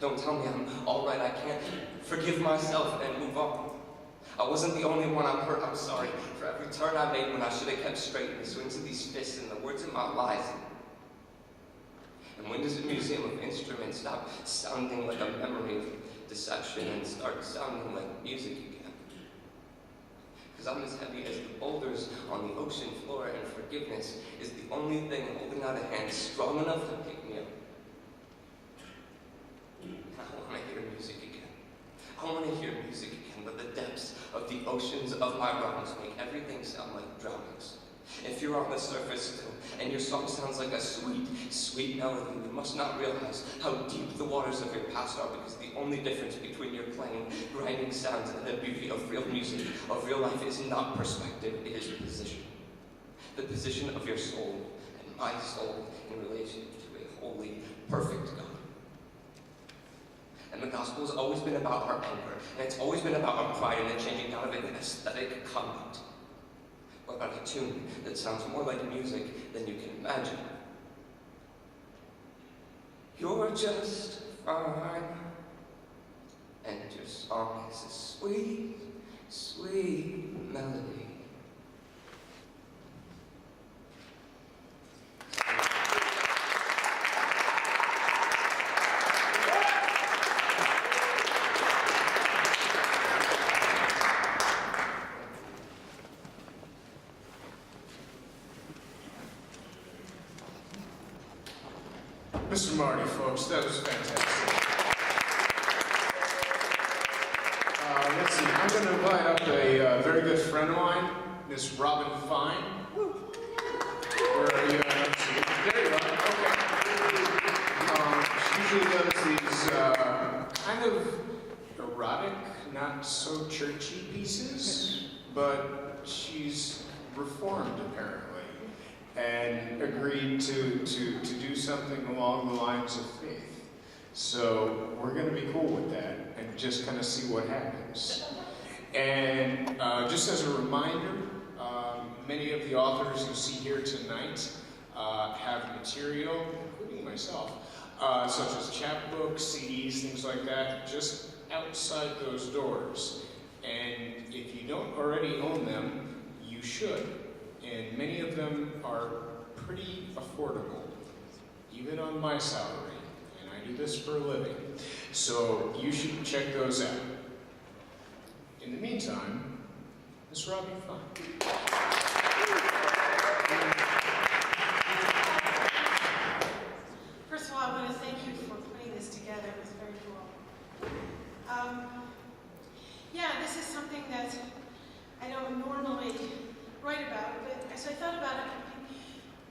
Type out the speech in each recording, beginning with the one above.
Don't tell me I'm alright, I can't forgive myself and move on. I wasn't the only one I'm hurt, I'm sorry for every turn I made when I should have kept straight, and the swings of these fists and the words in my lies. And when does a museum of instruments stop sounding like a memory of deception and start sounding like music again? Because I'm as heavy as the boulders on the ocean floor, and forgiveness is the only thing holding out a hand strong enough to pick me up. I want to hear music again. I want to hear music again, but the depths of the oceans of my rhymes make everything sound like drownings. If you're on the surface still, and your song sounds like a sweet, sweet melody, you must not realize how deep the waters of your past are, because the only difference between your plain, grinding sounds and the beauty of real music, of real life, is not perspective, it is position. The position of your soul and my soul in relation to a holy, perfect God. And the gospel has always been about our anger, and it's always been about our pride and the changing out of it in aesthetic conduct. What about a tune that sounds more like music than you can imagine? You're just fine, and your song is a sweet, sweet melody. Mr. Marty, folks, that was fantastic. Let's see, I'm going to invite up a very good friend of mine, Miss Robin Fine. Where are you? There you are. Okay. She usually does these kind of erotic, not so churchy pieces, but she's reformed apparently, and agreed to do something along the lines of faith. So we're going to be cool with that and just kind of see what happens. And just as a reminder, many of the authors you see here tonight have material, including myself, such as chapbooks, CDs, things like that, just outside those doors. And if you don't already own them, you should. And many of them are pretty affordable, even on my salary, and I do this for a living. So you should check those out. In the meantime, Miss Robbie Fine. First of all, I want to thank you for putting this together. It was very cool. Yeah, this is something that I don't normally write about, but as I thought about it,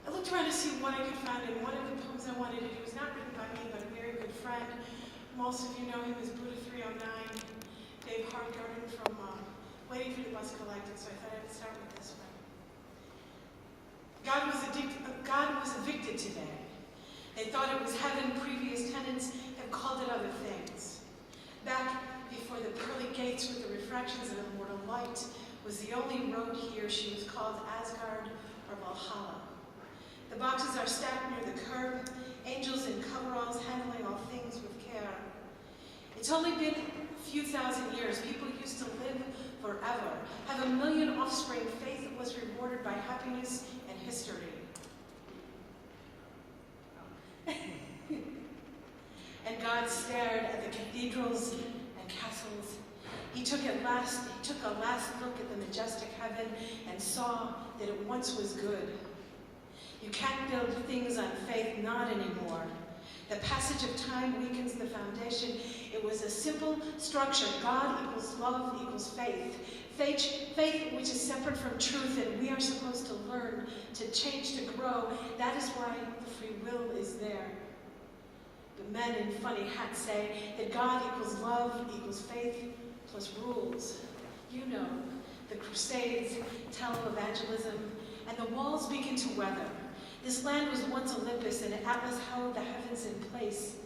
I looked around to see what I could find, and one of the poems I wanted to do was not written by me, but a very good friend. Most of you know him as Buddha 309, Dave Hartgarden from Waiting for the Bus Collected, so I thought I would start with this one. God was evicted today. They thought it was heaven. Previous tenants have called it other things. Back before the pearly gates with the refractions of immortal light was the only road here. She was called Asgard or Valhalla. The boxes are stacked near the curb, angels in coveralls handling all things with care. It's only been a few thousand years. People used to live forever, have a million offspring. Faith was rewarded by happiness and history. And God stared at the cathedrals and castles. He took a last look at the majestic heaven and saw that it once was good. You can't build things on faith, not anymore. The passage of time weakens the foundation. It was a simple structure. God equals love equals faith. Faith which is separate from truth, and we are supposed to learn, to change, to grow. That is why the free will is there. The men in funny hats say that God equals love equals faith plus rules. You know, the Crusades, tele-evangelism, and the walls begin to weather. This land was once Olympus, and Atlas held the heavens in place.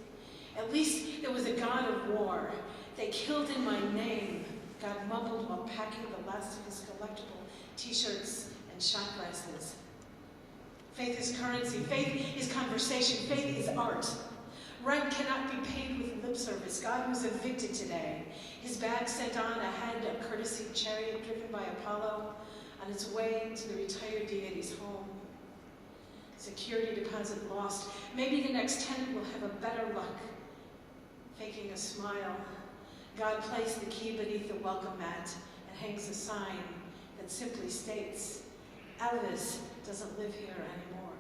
At least there was a god of war. They killed in my name, God mumbled while packing the last of his collectible t-shirts and shot glasses. Faith is currency. Faith is conversation. Faith is art. Rent cannot be paid with lip service. God was evicted today. His bag sent on ahead, a courtesy chariot driven by Apollo, on its way to the retired deity's home. Security deposit lost. Maybe the next tenant will have a better luck. Faking a smile, God placed the key beneath the welcome mat and hangs a sign that simply states, Elvis doesn't live here anymore.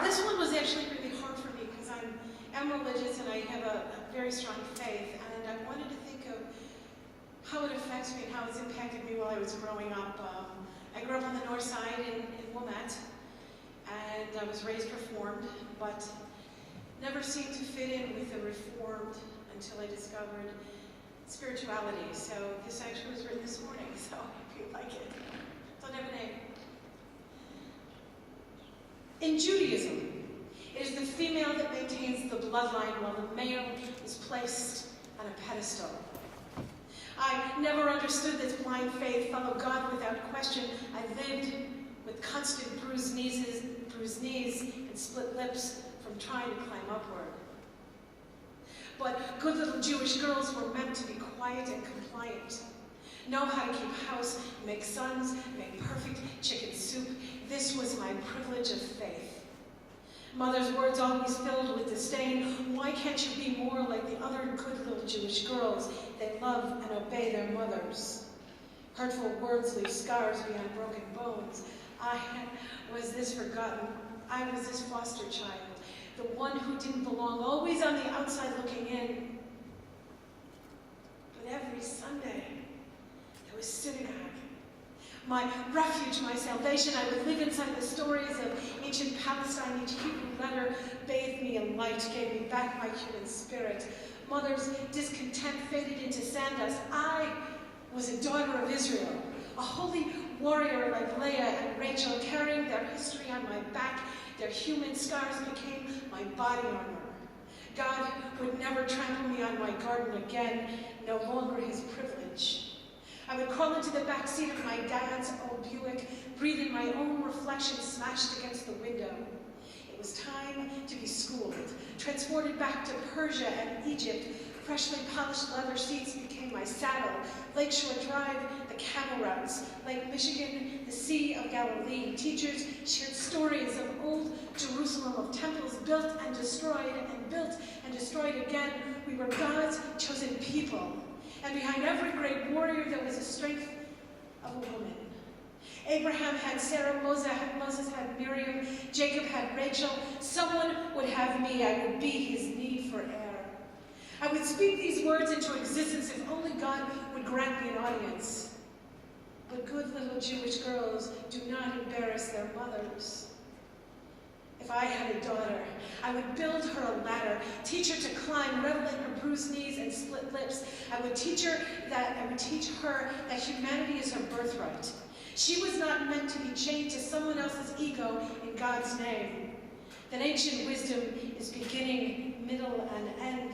This one was actually really hard for me because I'm religious and I have a very strong faith, and I wanted to think of how it affects me and how it's impacted me while I was growing up. I grew up on the north side in Wilmette, and I was raised Reformed, but never seemed to fit in with the Reformed until I discovered spirituality. So this actually was written this morning, so if you like it. Don't have a name. In Judaism, it is the female that maintains the bloodline while the male is placed on a pedestal. I never understood this blind faith, followed God without question. I lived with constant bruised knees and split lips from trying to climb upward. But good little Jewish girls were meant to be quiet and compliant, know how to keep house, make sons, make perfect chicken soup. This was my privilege of faith. Mother's words always filled with disdain. Why can't you be more like the other good little Jewish girls? They love and obey their mothers. Hurtful words leave scars beyond broken bones. I was this forgotten. I was this foster child, the one who didn't belong, always on the outside looking in. But every Sunday, there was synagogue. My refuge, my salvation. I would live inside the stories of ancient Palestine. Each Hebrew letter bathed me in light, gave me back my human spirit. Mother's discontent faded into sand-dust. I was a daughter of Israel, a holy warrior like Leah and Rachel, carrying their history on my back. Their human scars became my body armor. God would never trample me on my garden again, no longer his privilege. I would crawl into the back seat of my dad's old Buick, breathe in my own reflection smashed against the window. It was time to be schooled, transported back to Persia and Egypt. Freshly polished leather seats became my saddle. Lakeshore Drive, the camel routes. Lake Michigan, the Sea of Galilee. Teachers shared stories of old Jerusalem, of temples built and destroyed again. We were God's chosen people. And behind every great warrior, there was the strength of a woman. Abraham had Sarah, Moses had Miriam, Jacob had Rachel. Someone would have me. I would be his need for air. I would speak these words into existence if only God would grant me an audience. But good little Jewish girls do not embarrass their mothers. If I had a daughter, I would build her a ladder, teach her to climb, revel in her bruised knees and split lips. I would teach her that humanity is her birthright. She was not meant to be chained to someone else's ego in God's name. That ancient wisdom is beginning, middle, and end.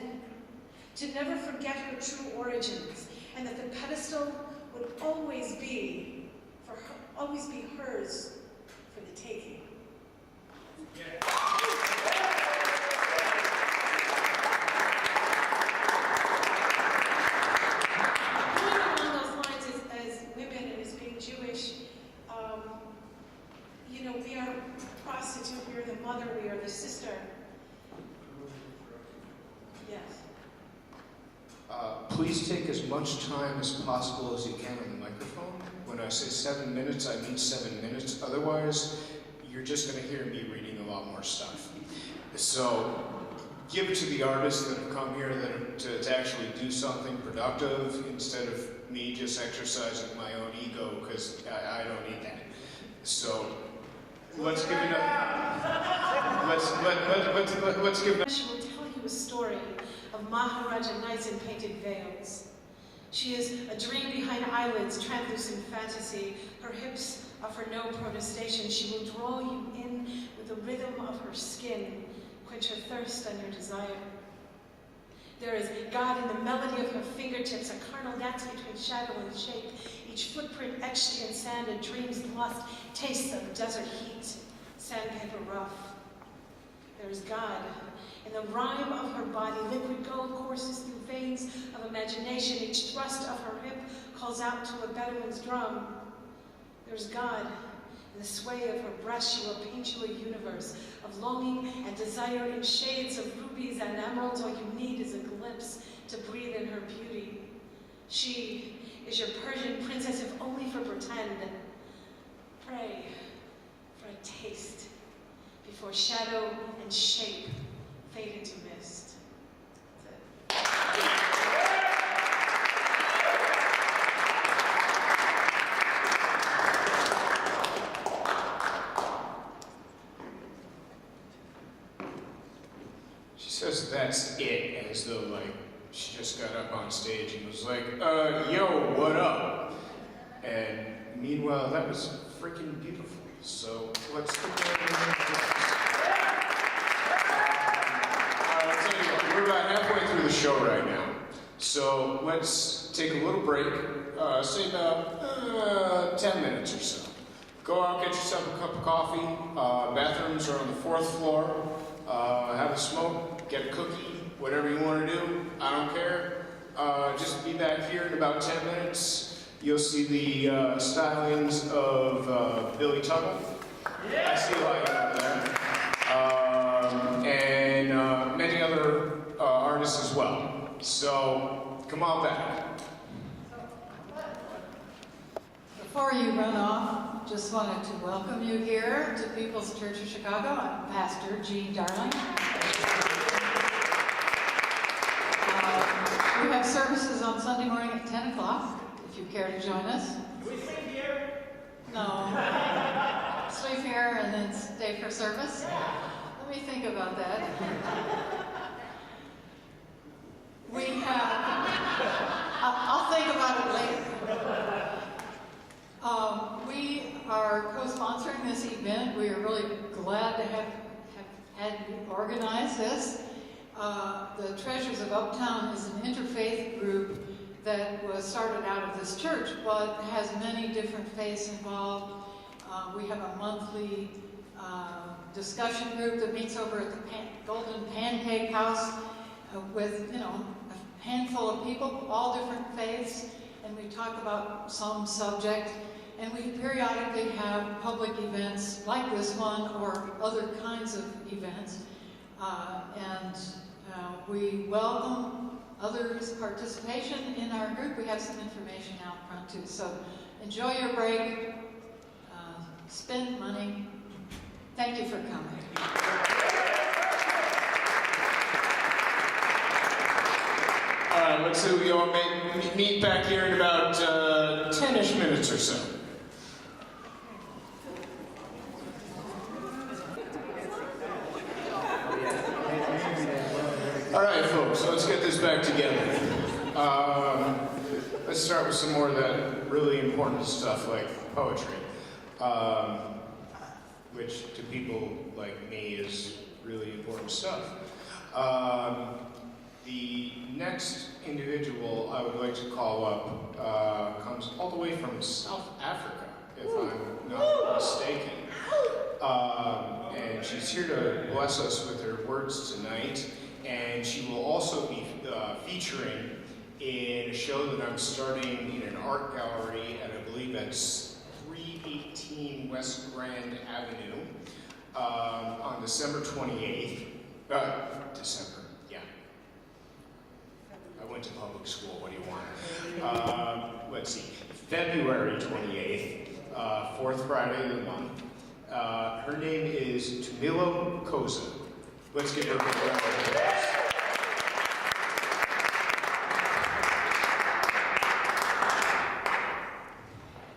To never forget her true origins, and that the pedestal would always be hers for the taking. Going along those lines as women and as being Jewish, we are prostitute, we are the mother, we are the sister. Yes. Please take as much time as possible as you can on the microphone. When I say 7 minutes, I mean 7 minutes. Otherwise, you're just going to hear me reading a lot more stuff. So give it to the artists that have come here to actually do something productive instead of me just exercising my own ego, because I don't need that. So let's give it up. Let's give it up. She will tell you a story of Maharaja knights in painted veils. She is a dream behind eyelids, translucent fantasy. Her hips offer no protestation. She will draw you in with the rhythm of her skin, quench her thirst and your desire. There is God in the melody of her fingertips, a carnal dance between shadow and shape, each footprint etched in sand and dreams lost, tastes of desert heat, sandpaper rough. There's God. In the rhyme of her body, liquid gold courses through veins of imagination. Each thrust of her hip calls out to a Bedouin's drum. There's God. In the sway of her breast, she will paint you a universe of longing and desire in shades of rubies and emeralds. All you need is a glimpse to breathe in her beauty. She is your Persian princess, if only for pretend. Pray for a taste before shadow and shape fade into mist. That's it. She says that's it, as though, like, she just got up on stage and was like, yo, what up? And meanwhile, that was freaking beautiful. So let's get I'll tell you what, we're about halfway through the show right now. So let's take a little break, say about 10 minutes or so. Go out, get yourself a cup of coffee. Bathrooms are on the 4th floor. Have a smoke, get a cookie, whatever you want to do. I don't care. Just be back here in about 10 minutes. You'll see the stylings of Billy Tuttle. I see a light out there. And many other artists as well. So come on back. Before you run off, just wanted to welcome you here to People's Church of Chicago. I'm Pastor Jean Darling. We have services on Sunday morning at 10 o'clock, if you care to join us. Do we sleep here? No. Sleep here and then stay for service? Let me think about that. We have... I'll think about it later. We are co-sponsoring this event. We are really glad to have had you organize this. The Treasures of Uptown is an interfaith group that was started out of this church, but has many different faiths involved. We have a monthly discussion group that meets over at the Golden Pancake House with, a handful of people, all different faiths, and we talk about some subject. And we periodically have public events like this one or other kinds of events. We welcome others' participation in our group. We have some information out front too. So enjoy your break, spend money. Thank you for coming. All right, let's see, we all meet back here in about 10-ish minutes or so. All right, folks, so let's get this back together. Let's start with some more of that really important stuff like poetry, which to people like me is really important stuff. The next individual I would like to call up comes all the way from South Africa, if I'm not mistaken. And she's here to bless us with her words tonight. And she will also be featuring in a show that I'm starting in an art gallery at, I believe that's 318 West Grand Avenue on December 28th. I went to public school, what do you want? Let's see, February 28th, 4th Friday of the month. Her name is Tumilo Koza. Let's give her a big round of applause.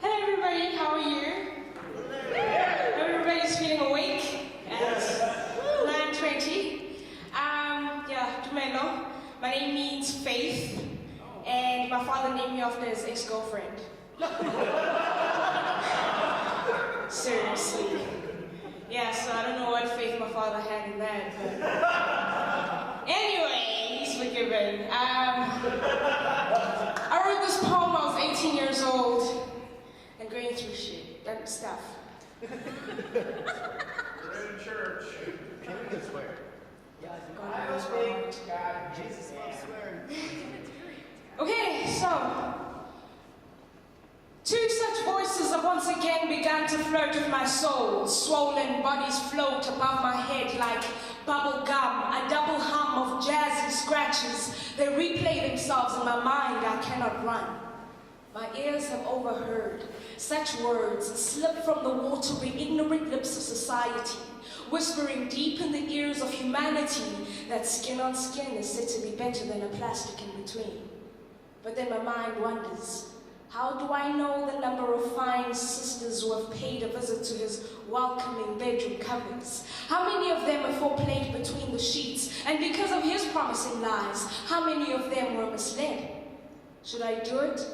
Hey everybody, how are you? Everybody's feeling awake at 9:20. Tumelo. My name means faith, and my father named me after his ex-girlfriend. Seriously. Yeah, so I don't know what faith my father had in that, but... Anyway, he's forgiven. I wrote this poem when I was 18 years old, and stuff. We're in church. Can we swear? I don't speak God. Jesus loves swearing. Okay, so two such voices have once again begun to flirt with my soul. Swollen bodies float above my head like bubble gum, a double hum of jazzy scratches. They replay themselves in my mind. I cannot run. My ears have overheard such words slip from the watery, ignorant lips of society, whispering deep in the ears of humanity that skin on skin is said to be better than a plastic in between. But then my mind wonders, how do I know the number of fine sisters who have paid a visit to his welcoming bedroom cupboards? How many of them have foreplayed between the sheets? And because of his promising lies, how many of them were misled? Should I do it?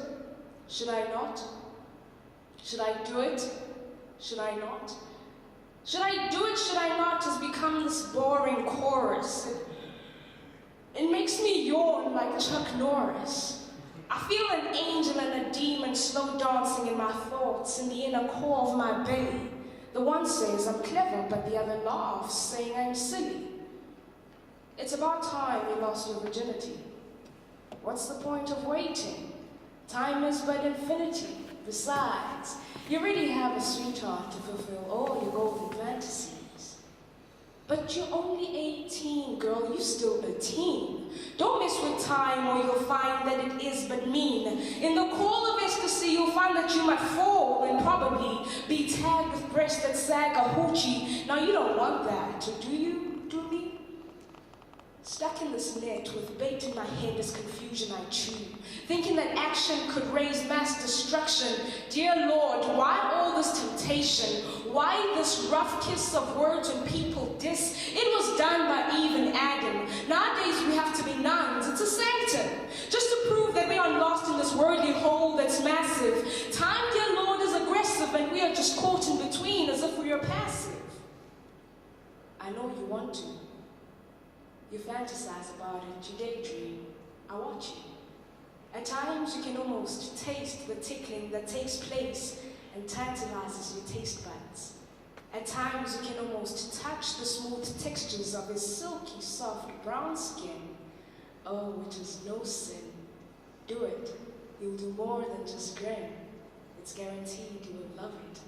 Should I not? Should I do it? Should I not? Should I do it? Should I not? Has become this boring chorus. It makes me yawn like Chuck Norris. I feel an angel and a demon slow dancing in my thoughts, in the inner core of my belly. The one says I'm clever, but the other laughs, saying I'm silly. It's about time you lost your virginity. What's the point of waiting? Time is but infinity. Besides, you already have a sweetheart to fulfill all your golden fantasies. But you're only 18, girl, you're still a teen. Don't mess with time or you'll find that it is but mean. In the call of ecstasy, you'll find that you might fall and probably be tagged with breasts that sag a hoochie. Now you don't want that, do you, do me? Stuck in this net with bait in my head as confusion I chew, thinking that action could raise mass destruction. Dear Lord, why all this temptation? Why this rough kiss of words when people diss? It was done by Eve and Adam. Nowadays we have to be nuns. It's a sanctum. Just to prove that we are lost in this worldly hole that's massive. Time, dear Lord, is aggressive and we are just caught in between as if we are passive. I know you want to. You fantasize about it, you daydream. I watch you. At times you can almost taste the tickling that takes place and tantalizes your taste buds. At times you can almost touch the smooth textures of his silky, soft brown skin. Oh, it is no sin. Do it. You'll do more than just grin. It's guaranteed you will love it.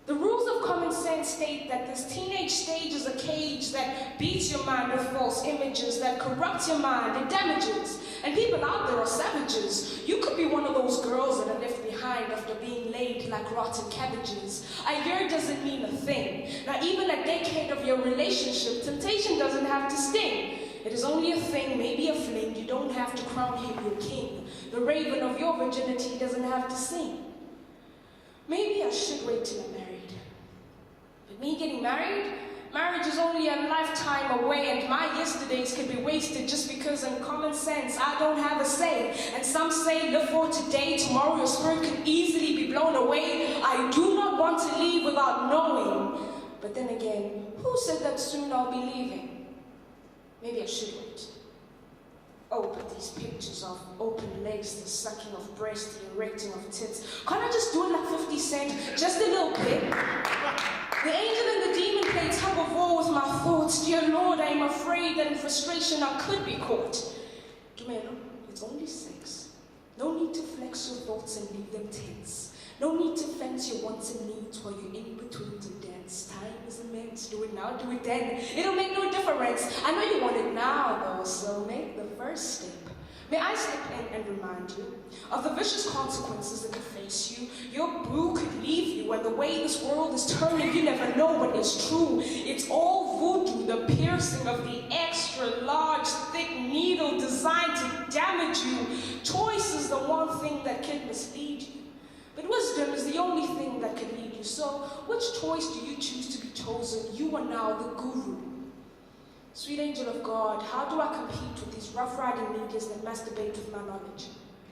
The rules of common sense state that this teenage stage is a cage that beats your mind with false images, that corrupts your mind, it damages. And people out there are savages. You could be one of those girls that are left behind after being laid like rotten cabbages. A year doesn't mean a thing. Now even a decade of your relationship, temptation doesn't have to sting. It is only a thing, maybe a fling. You don't have to crown him your king. The raven of your virginity doesn't have to sing. Maybe I should wait till I'm married. But me getting married? Marriage is only a lifetime away, and my yesterdays could be wasted just because in common sense I don't have a say. And some say live for today, tomorrow your spirit could easily be blown away. I do not want to leave without knowing. But then again, who said that soon I'll be leaving? Maybe I should wait. Oh, but these pictures of open legs, the sucking of breast, the erecting of tits. Can't I just do it like 50 Cent? Just a little bit. The angel and the demon play tug of war with my thoughts. Dear Lord, I am afraid that in frustration I could be caught. Dumelo, it's only sex. No need to flex your thoughts and leave them tense. No need to fence your wants and needs while you're in between to dance. Time is immense. Do it now, do it then. It'll make no difference. I know you want it now, though, so make the first step. May I step in and remind you of the vicious consequences that could face you? Your boo could leave you, and the way this world is turning, you never know what is true. It's all voodoo, the piercing of the extra large, thick needle designed to damage you. Choice is the one thing that can mislead you. But wisdom is the only thing that can lead you. So, which choice do you choose to be chosen? You are now the guru. Sweet angel of God, how do I compete with these rough-riding medias that masturbate with my knowledge?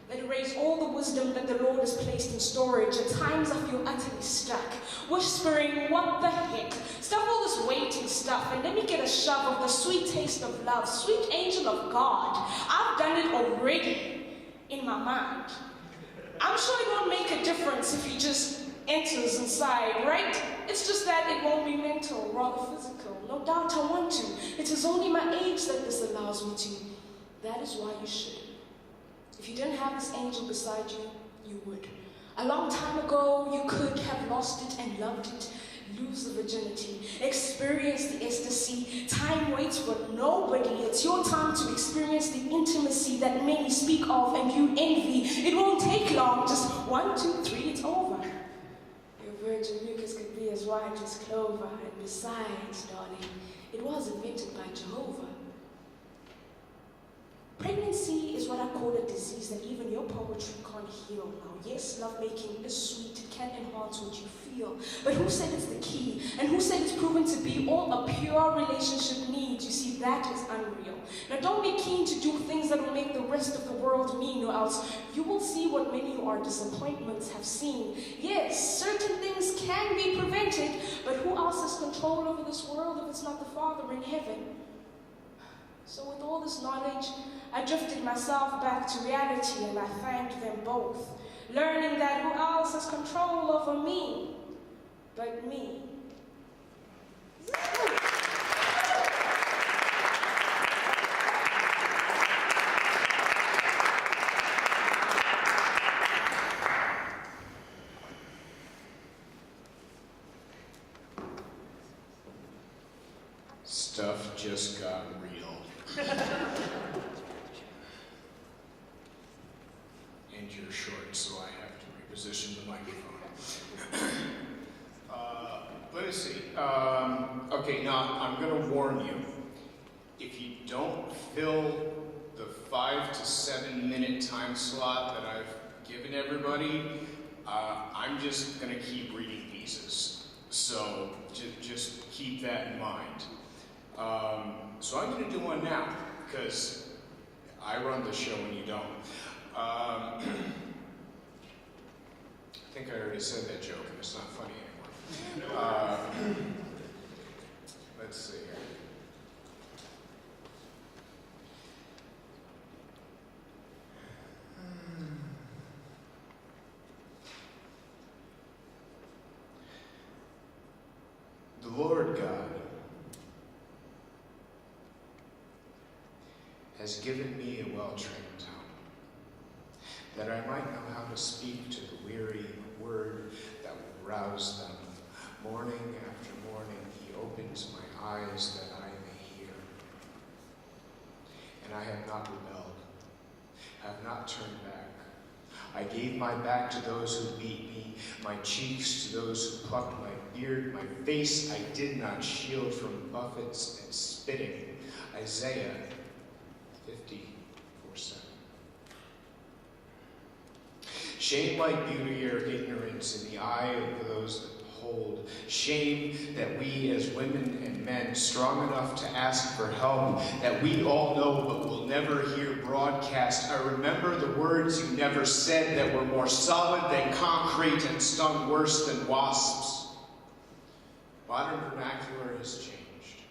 That erase all the wisdom that the Lord has placed in storage. At times I feel utterly stuck, whispering, what the heck? Stop all this waiting stuff and let me get a shove of the sweet taste of love. Sweet angel of God, I've done it already in my mind. I'm sure it won't make a difference if you just enters inside, right? It's just that it won't be mental, rather physical. No doubt I want to. It is only my age that this allows me to. That is why you should. If you didn't have this angel beside you, you would. A long time ago, you could have lost it and loved it. Lose the virginity, experience the ecstasy. Time waits for nobody. It's your time to experience the intimacy that many speak of and you envy. It won't take long, just 1, 2, 3, it's over. Your virgin mucus could be as white as clover, and besides, darling, it was invented by Jehovah. Pregnancy is what I call a disease that even your poetry can't heal. Now, yes, lovemaking is sweet, it can enhance what you feel. But who said it's the key? And who said it's proven to be all a pure relationship needs? You see, that is unreal. Now, don't be keen to do things that will make the rest of the world mean, or else you will see what many of our disappointments have seen. Yes, certain things can be prevented, but who else has control over this world if it's not the Father in heaven? So with all this knowledge, I drifted myself back to reality and I thanked them both, learning that who else has control over me but me. Stuff just got real. And you're short, so I have to reposition the microphone. Let's see. Okay, now I'm going to warn you. If you don't fill the 5 to 7 minute time slot that I've given everybody, I'm just going to keep reading pieces. So just keep that in mind. So I'm going to do one now, because I run the show and you don't. I think I already said that joke and it's not funny anymore. Let's see here. The Lord God has given me a well-trained tongue, that I might know how to speak to the weary word that will rouse them. Morning after morning, he opens my eyes that I may hear. And I have not rebelled, have not turned back. I gave my back to those who beat me, my cheeks to those who plucked my beard, my face I did not shield from buffets and spitting. Isaiah 54:7. Shame like beauty or ignorance in the eye of those that behold. Shame that we as women and men, strong enough to ask for help, that we all know but will never hear broadcast. I remember the words you never said that were more solid than concrete and stung worse than wasps. Modern vernacular has changed.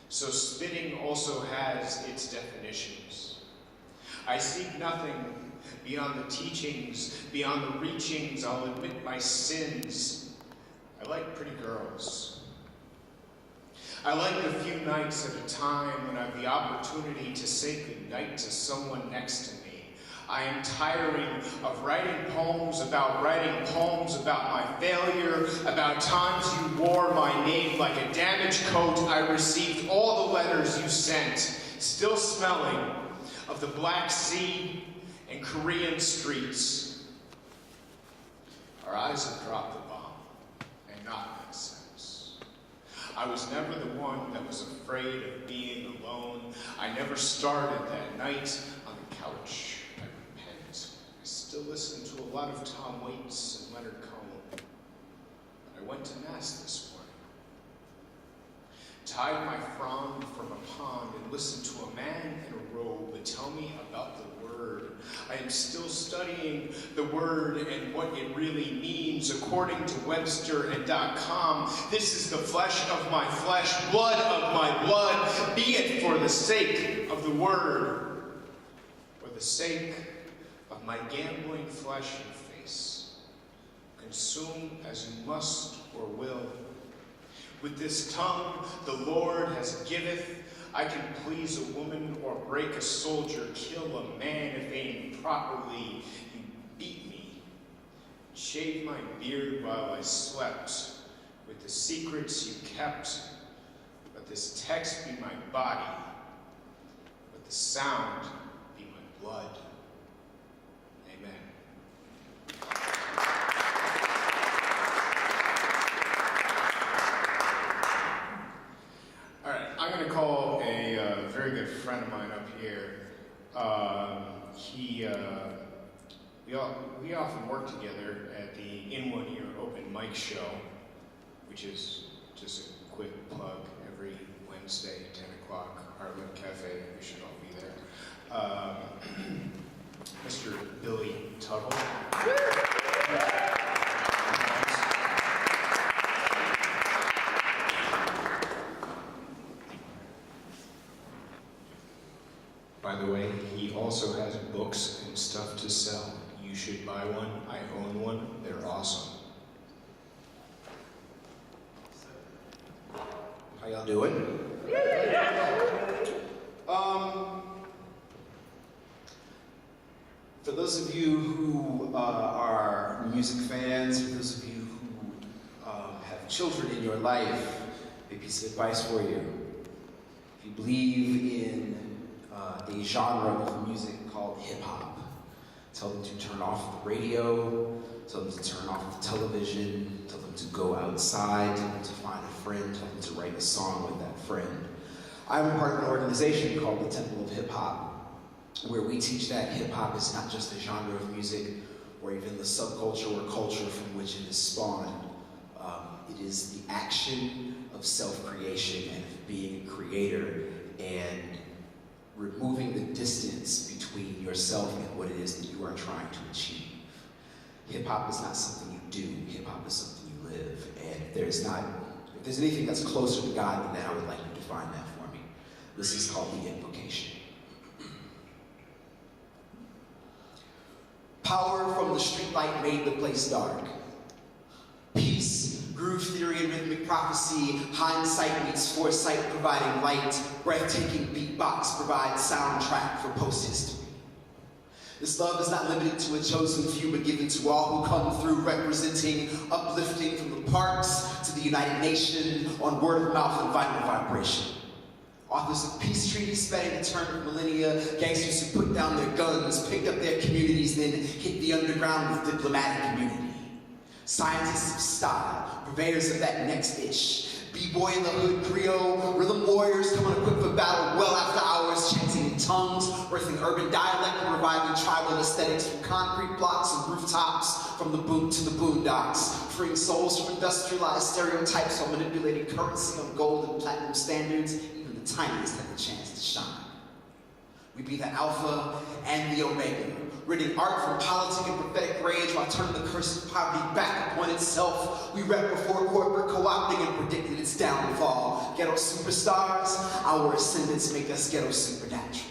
So spitting also has its definitions. I seek nothing beyond the teachings, beyond the reachings. I'll admit my sins. I like pretty girls. I like the few nights at a time when I have the opportunity to say goodnight to someone next to me. I am tiring of writing poems about my failure, about times you wore my name like a damaged coat. I received all the letters you sent, still smelling of the Black Sea and Korean streets. Our eyes have dropped the bomb, and not in a sense. I was never the one that was afraid of being alone. I never started that night on the couch. I repent. I still listen to a lot of Tom Waits and Leonard Cohen. But I went to Mass this morning. Tied my frond from a pond and listened to a man in a robe tell me about the Word. I am still studying the Word and what it really means. According to Webster and .com, this is the flesh of my flesh, blood of my blood. Be it for the sake of the Word, or the sake of my gambling flesh and face. consume as you must or will. With this tongue the Lord has giveth, I can please a woman or break a soldier, kill a man if aimed properly. You beat me, shave my beard while I slept, with the secrets you kept. Let this text be my body, let the sound be my blood. Amen. All right, I'm going to call a very good friend of mine up here. We often work together at the In One Ear Open Mic Show, which is just a quick plug every Wednesday, 10 o'clock, Heartland Cafe. We should all be there. Mr. Billy Tuttle. By the way, he also has books and stuff to sell. You should buy one. I own one. They're awesome. How y'all doing? For those of you who are music fans, for those of you who have children in your life, a piece of advice for you. If you believe in a genre of music called hip-hop, tell them to turn off the radio, tell them to turn off the television, tell them to go outside, tell them to find a friend, tell them to write a song with that friend. I'm a part of an organization called the Temple of Hip Hop, where we teach that hip hop is not just a genre of music or even the subculture or culture from which it is spawned. It is the action of self-creation and of being a creator and removing the distance between yourself and what it is that you are trying to achieve. Hip-hop is not something you do, hip-hop is something you live. And if there's anything that's closer to God than that, I would like you to define that for me. This is called the invocation. Power from the streetlight made the place dark. Peace, groove theory and rhythmic prophecy, hindsight meets foresight providing light, breathtaking beatbox provides soundtrack for post-history. This love is not limited to a chosen few, but given to all who come through, representing, uplifting from the parks to the United Nations on word of mouth and vital vibration. Authors of peace treaties spanning the turn of millennia, gangsters who put down their guns, picked up their communities, then hit the underground with diplomatic immunity. Scientists of style, purveyors of that next ish. B-boy in the hood, Creole, rhythm warriors coming equipped for battle well after hours, chanting in tongues, birthing urban dialect and reviving tribal aesthetics from concrete blocks and rooftops, from the boom to the boondocks, freeing souls from industrialized stereotypes while manipulating currency on gold and platinum standards. Even the tiniest have the chance to shine. We be the alpha and the omega, ridding art from politic and prophetic rage while turning the curse of poverty back upon itself. We rep before corporate co-opting and predicted its downfall. Ghetto superstars, our ascendants make us ghetto supernatural.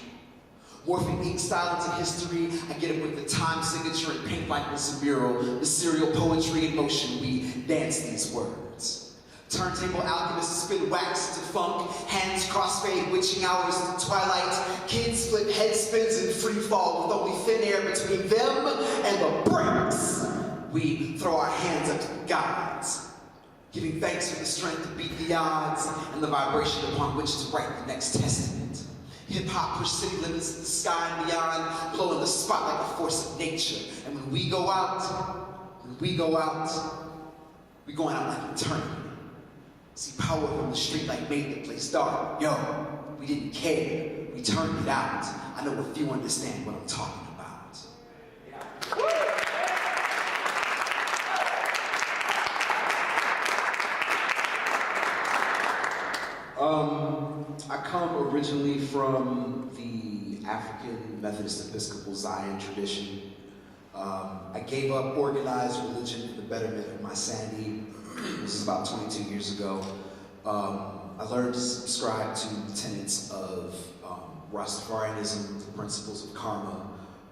Morphing ink style into history, I get it with the time signature and paint like it's a mural. The serial poetry in motion, we dance these words. Turntable alchemists spin wax into funk, hands crossfade witching hours into twilight, kids flip head spins in free fall with only thin air between them and the breaks. We throw our hands up to the gods, giving thanks for the strength to beat the odds and the vibration upon which to write the next testament. Hip-hop push city limits to the sky and beyond, blowing the spot like a force of nature. And when we go out, we going out like eternity. See, power from the streetlight made the place dark. Yo, we didn't care. We turned it out. I know a few understand what I'm talking about. I come originally from the African Methodist Episcopal Zion tradition. I gave up organized religion for the betterment of my sanity. This is about 22 years ago. I learned to subscribe to the tenets of Rastafarianism, the principles of karma.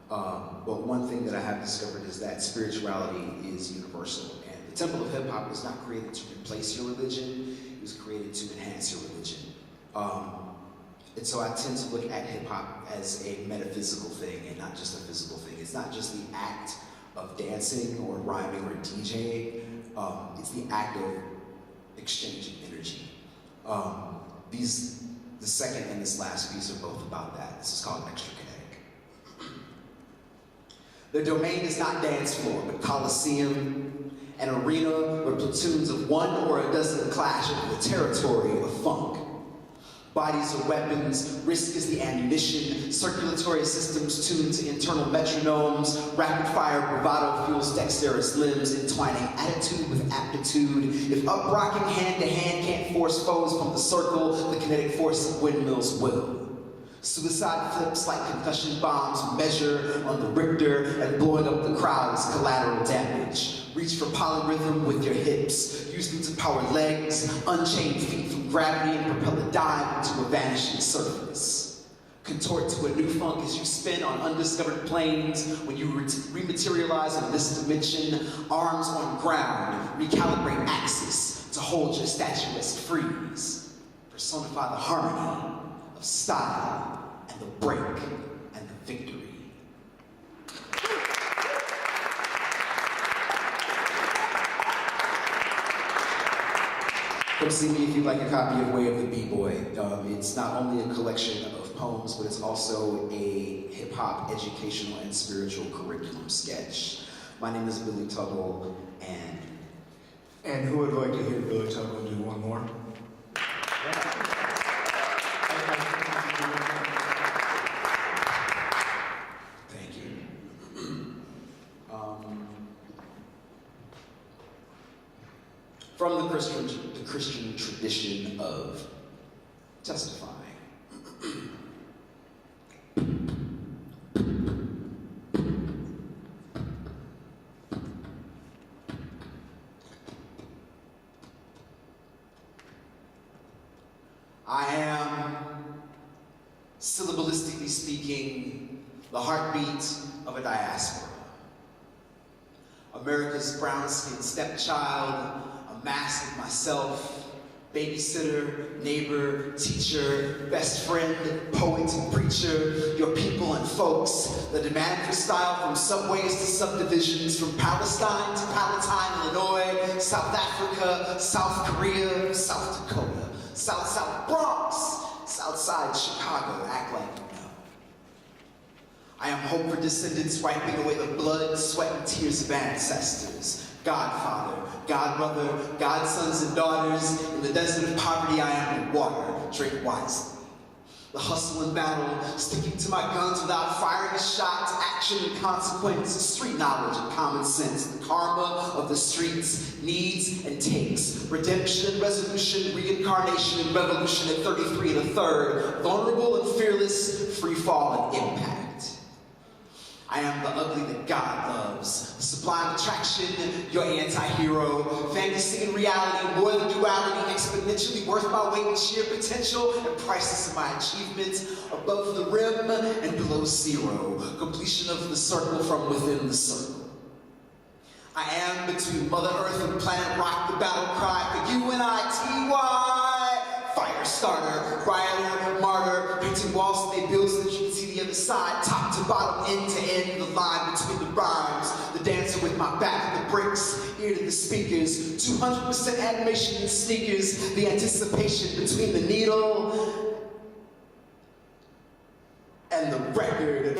But one thing that I have discovered is that spirituality is universal. Temple of Hip Hop was not created to replace your religion, it was created to enhance your religion. And so I tend to look at hip hop as a metaphysical thing and not just a physical thing. It's not just the act of dancing or rhyming or DJing, it's the act of exchanging energy. The second and this last piece are both about that. This is called Extra Kinetic. The domain is not dance floor, but coliseum, an arena where platoons of one or a dozen clash over the territory of funk. Bodies are weapons, risk is the ammunition, circulatory systems tuned to internal metronomes, rapid fire bravado fuels dexterous limbs, entwining attitude with aptitude. If up-rocking hand to hand can't force foes from the circle, the kinetic force of windmills will. Suicide flips like concussion bombs measure on the Richter, and blowing up the crowd is collateral damage. Reach for polyrhythm with your hips. Use them to power legs, unchain feet from gravity, and propel a dive into a vanishing surface. Contort to a new funk as you spin on undiscovered planes. When you rematerialize in this dimension, arms on ground, recalibrate axis to hold your statuesque freeze. Personify the harmony of style and the break and the victory. Come see me if you'd like a copy of Way of the B-Boy. It's not only a collection of poems, but it's also a hip-hop educational and spiritual curriculum sketch. My name is Billy Tuggle, And who would like to hear Billy Tuggle do one more? thank you. From the Christian tradition of testifying. I am, syllabalistically speaking, the heartbeat of a diaspora. America's brown-skinned stepchild, a mask of myself, babysitter, neighbor, teacher, best friend, poet and preacher, your people and folks, the demand for style from subways to subdivisions, from Palestine to Palatine, Illinois, South Africa, South Korea, South Dakota, South Bronx, Southside Chicago, act like you know. I am hope for descendants wiping away the blood, sweat, and tears of ancestors. Godfather, godmother, godsons and daughters, in the desert of poverty I am the water, drink wisely. The hustle and battle, sticking to my guns without firing a shot, action and consequence, street knowledge and common sense, the karma of the streets, needs and takes, redemption and resolution, reincarnation and revolution at 33 1/3, vulnerable and fearless, free fall and impact. I am the ugly that God loves, the sublime attraction, your anti-hero, fantasy and reality, more than duality, exponentially worth my weight in sheer potential and priceless in my achievements, above the rim and below zero, completion of the circle from within the circle. I am between Mother Earth and Planet Rock, the battle cry for UNITY. Fire starter, rioter, martyr, painting walls so they build so that you can see the other side, top to bottom, end to end, the line between the rhymes, the dancer with my back to the bricks, ear to the speakers, 200% animation in sneakers, the anticipation between the needle and the record.